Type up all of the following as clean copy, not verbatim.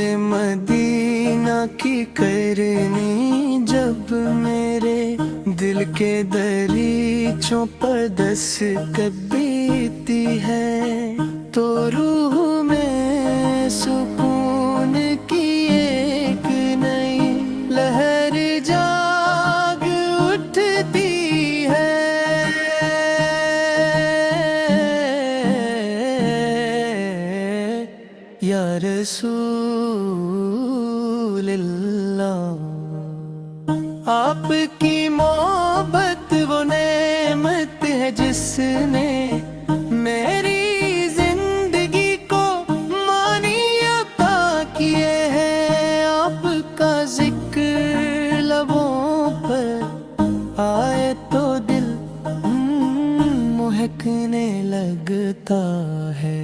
Medina की करनी जब मेरे दिल के दरीचों पर दस्तक बीती है, तो रूह में सुकून की एक नई लहर जाग उठती है। या रसूल अल्लाह, आपकी मोहब्बत वो नेमत है जिसने मेरी जिंदगी को मानी अता किए हैं। आपका जिक्र लबों पर आए तो दिल महकने लगता है,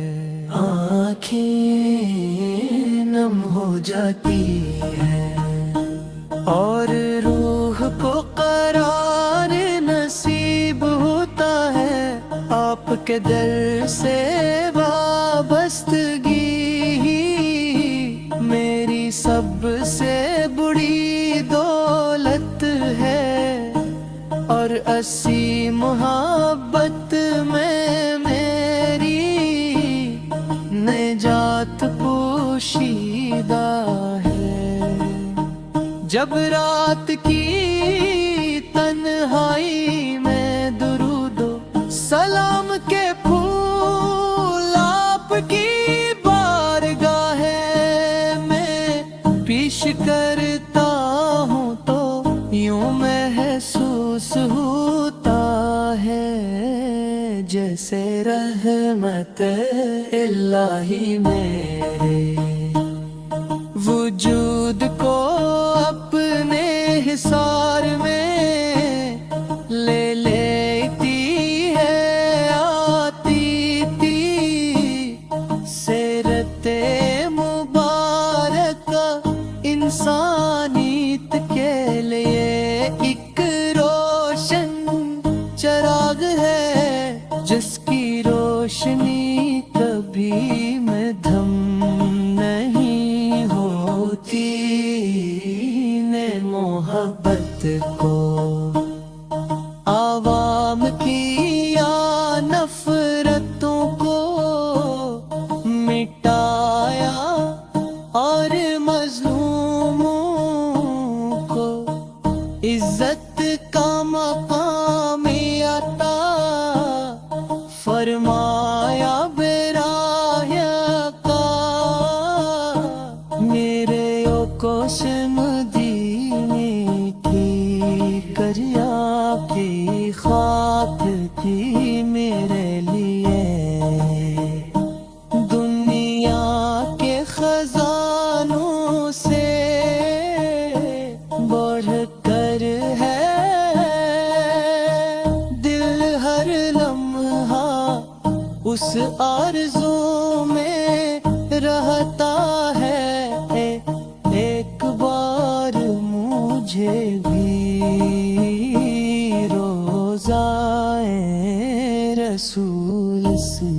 आँखें नम हो जाती है और रूह को करार नसीब होता है। आपके दर से वाबस्तगी मेरी सबसे बड़ी दौलत है, और असी मोहब्बत में मेरी निजात पोशीदा है। जब रात की तन्हाई में दुरूदो सलाम के फूल आपकी बारगाह में पेश करता हूँ, तो यूं महसूस होता है जैसे रहमत इलाही मेरे वजूद को अपने हिसार में ले लेती है। आती थी सीरते मुबारक इंसानियत के लिए एक रोशन चराग है, जिसकी रोशनी कभी मद्धम नहीं होती। ने मोहब्बत को आवाम की या नफरतों को मिटाया, और मजलूमों को इज्जत का मकाम अता फरमाया। बेराया का मेरे कोस मदीने की करिया की खाक की मेरे लिए दुनिया के खजानों से बढ़कर है। दिल हर लम्हा उस आरज़ू में रहता है, एक बार मुझे भी रोज़ाए रसूल से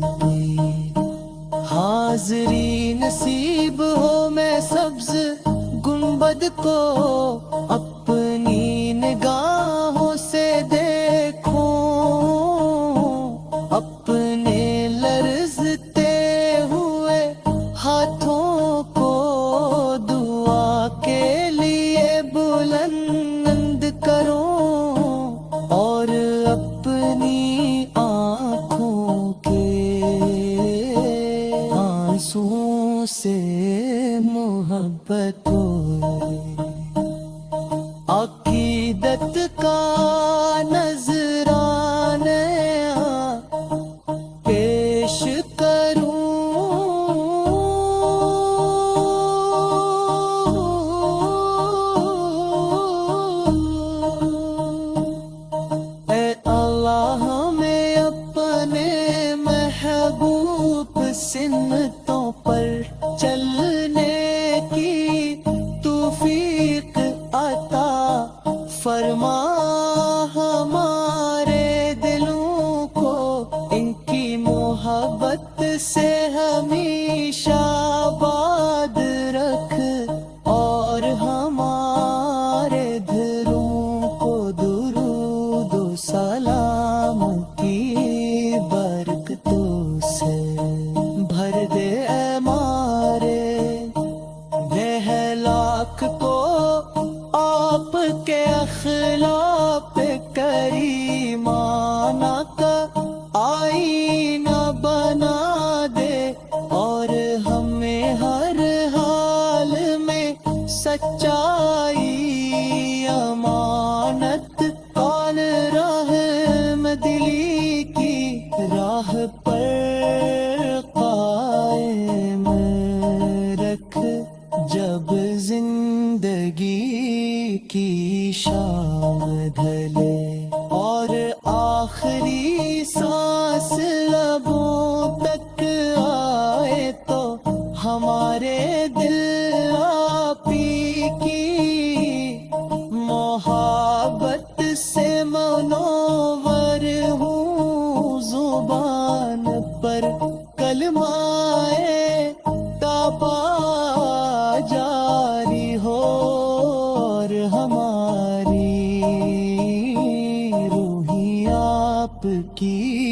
हाज़री नसीब हो। मैं सब्ज़ गुंबद को अपनी निगाहों से देखूं, अपने लर्ज़ते हुए हाथों को दुआ के लिए बुलंद करूं, और अपनी आँखों के आंसुओं से मोहब्बत हो। अकीदत का नजराना पेश करूं, ऐ अल्लाह हमें अपने महबूब सिन्नतों पर चलने की तौफीक अता फरमा। हमारे दिलों को इनकी मोहब्बत से हमेशा आबाद रख।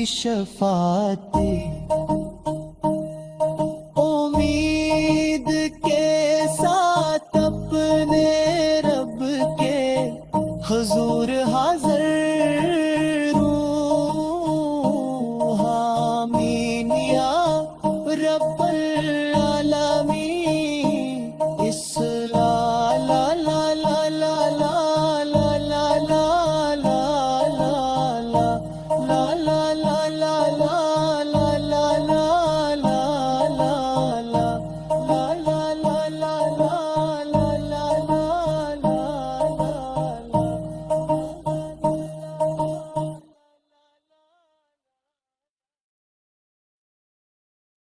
شفاعت